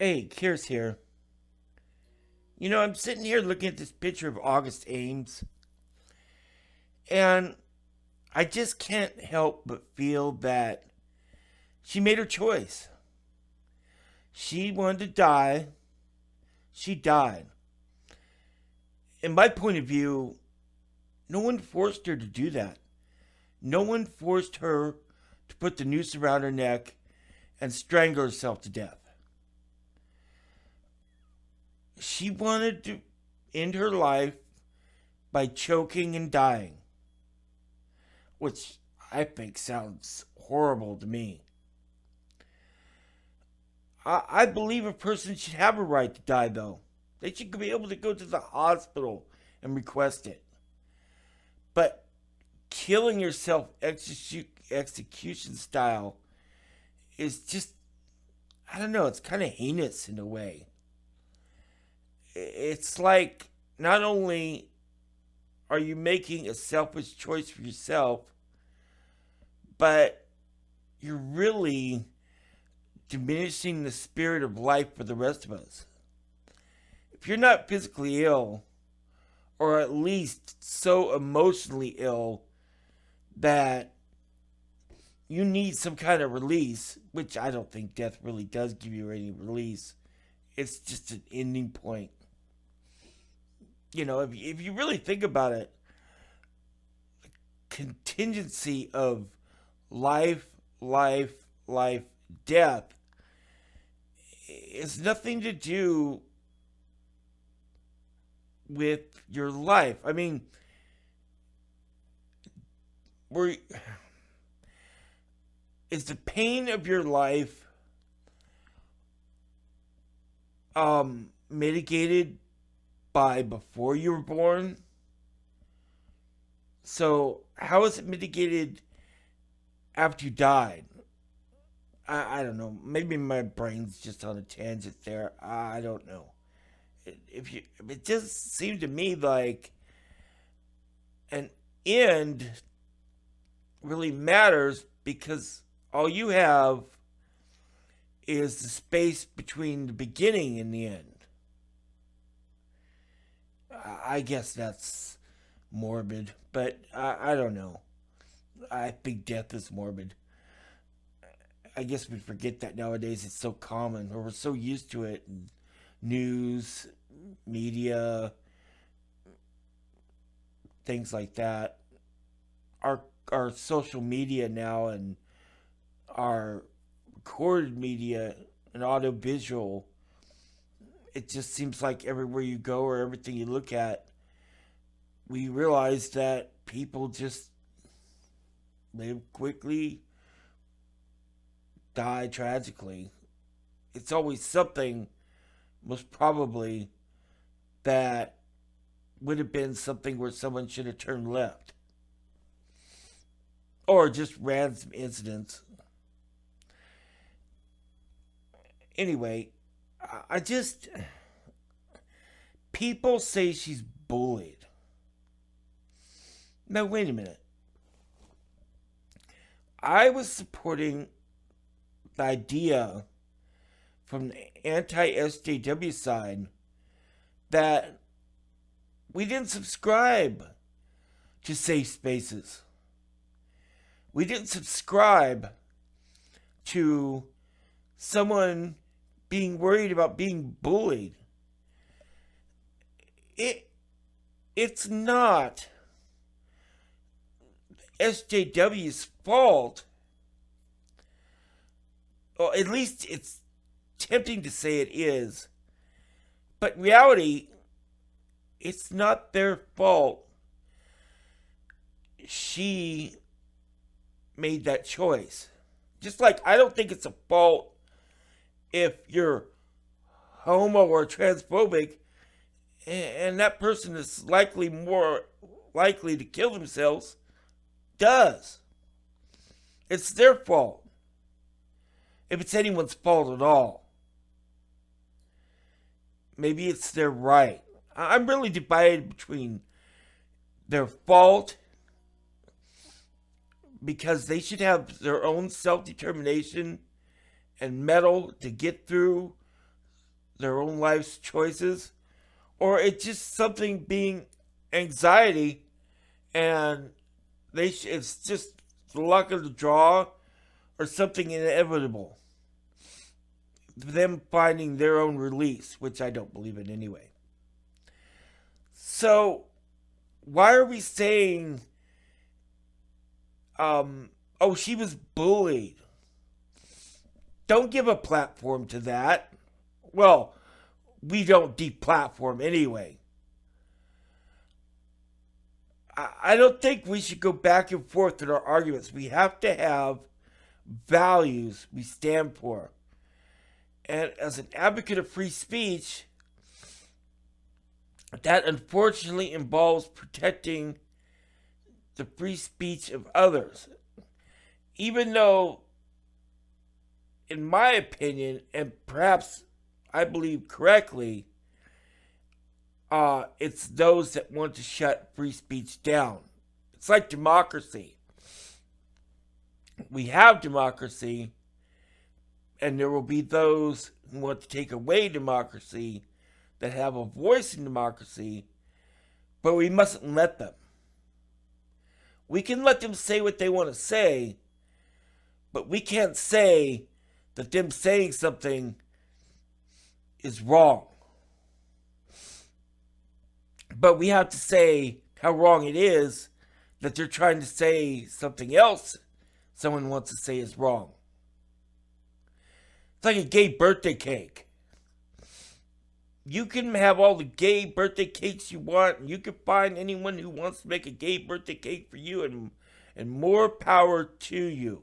Hey, Kier's here. I'm sitting here looking at this picture of August Ames, and I just can't help but feel that she made her choice. She wanted to die. She died. In my point of view, no one forced her to do that. No one forced her to put the noose around her neck and strangle herself to death. She wanted to end her life by choking and dying, which I think sounds horrible to me. I believe a person should have a right to die, though. They should be able to go to the hospital and request it. But killing yourself execution style is just, I don't know, it's kind of heinous in a way. It's like not only are you making a selfish choice for yourself, but you're really diminishing the spirit of life for the rest of us. If you're not physically ill, or at least so emotionally ill that you need some kind of release, which I don't think death really does give you any release, it's just an ending point. If you really think about it, contingency of life, life, life, death is nothing to do with your life. I mean, we're, is the pain of your life mitigated by before you were born? So how is it mitigated after you died? I don't know. Maybe my brain's just on a tangent there. I don't know. It just seemed to me like an end really matters because all you have is the space between the beginning and the end. I guess that's morbid, but I don't know. I think death is morbid. I guess we forget that nowadays. It's so common, or we're so used to it. News, media, things like that. Our social media now and our recorded media and audiovisual, it just seems like everywhere you go or everything you look at, we realize that people just live quickly, die tragically. It's always something, most probably, that would have been something where someone should have turned left. Or just random incidents. Anyway, I just. People say she's bullied. Now, wait a minute. I was supporting the idea from the anti SJW side that we didn't subscribe to safe spaces. We didn't subscribe to someone being worried about being bullied. It's not SJW's fault. Well, at least it's tempting to say it is. But in reality, it's not their fault. She made that choice. Just like I don't think it's a fault if you're homo or transphobic and that person is likely more likely to kill themselves, does. It's their fault. If it's anyone's fault at all. Maybe it's their right. I'm really divided between their fault because they should have their own self-determination and mettle to get through their own life's choices, or it's just something being anxiety, and it's just the luck of the draw or something inevitable. Them finding their own release, which I don't believe in anyway. So, why are we saying, oh, she was bullied? Don't give a platform to that. Well, we don't deplatform anyway. I don't think we should go back and forth in our arguments. We have to have values we stand for. And as an advocate of free speech, that unfortunately involves protecting the free speech of others. Even though, in my opinion, and perhaps I believe correctly, it's those that want to shut free speech down. It's like democracy. We have democracy, and there will be those who want to take away democracy that have a voice in democracy, but we mustn't let them. We can let them say what they want to say, but we can't say that them saying something is wrong. But we have to say how wrong it is that they're trying to say something else someone wants to say is wrong. It's like a gay birthday cake. You can have all the gay birthday cakes you want, and you can find anyone who wants to make a gay birthday cake for you, and more power to you.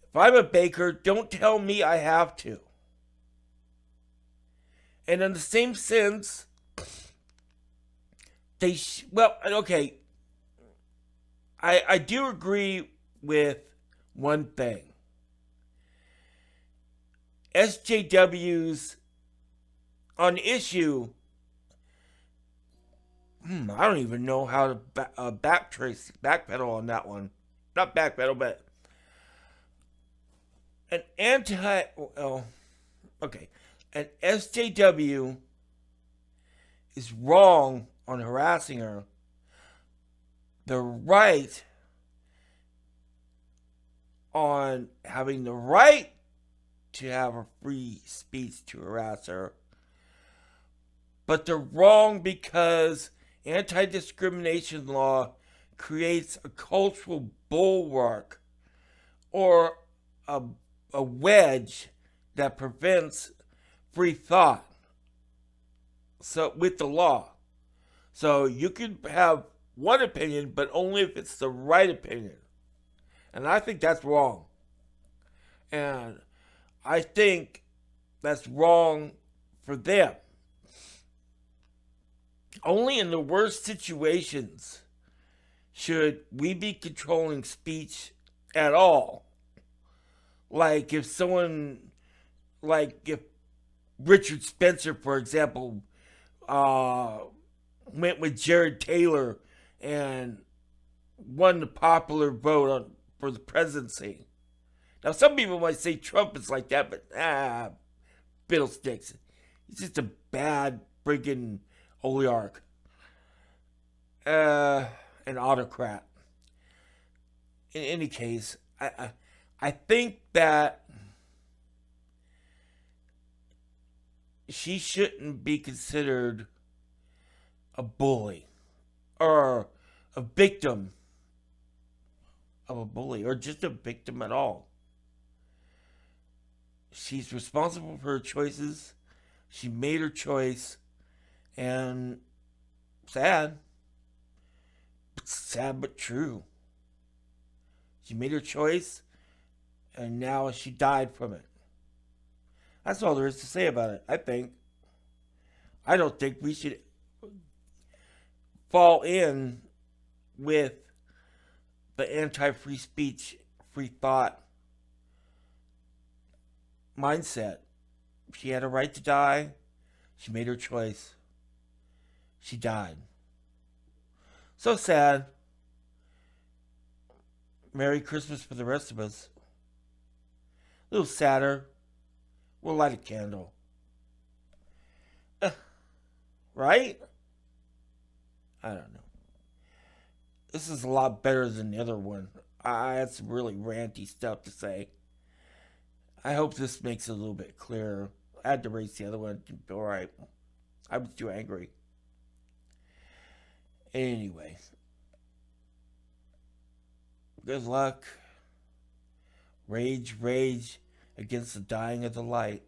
If I'm a baker, don't tell me I have to. And in the same sense, okay, I do agree with one thing. SJWs on issue, I don't even know how to backpedal on that one. Not backpedal, but an SJW is wrong on harassing her. The right on having the right to have a free speech to harass her. But they're wrong because anti-discrimination law creates a cultural bulwark or a wedge that prevents free thought. So with the law. So you can have one opinion, but only if it's the right opinion. And I think that's wrong. And I think that's wrong for them. Only in the worst situations should we be controlling speech at all. Like if Richard Spencer, for example, went with Jared Taylor and won the popular vote for the presidency. Now, some people might say Trump is like that, but fiddlesticks. He's just a bad friggin' oligarch. An autocrat. In any case, I think that she shouldn't be considered a bully or a victim of a bully or just a victim at all. She's responsible for her choices. She made her choice, and sad but true. She made her choice, and now she died from it. That's all there is to say about it, I think. I don't think we should fall in with the anti-free speech, free thought mindset. She had a right to die. She made her choice. She died. So sad. Merry Christmas for the rest of us. A little sadder. We'll light a candle. Right? I don't know. This is a lot better than the other one. I had some really ranty stuff to say. I hope this makes it a little bit clearer. I had to erase the other one. Alright. I was too angry. Anyway, good luck. Rage, rage against the dying of the light.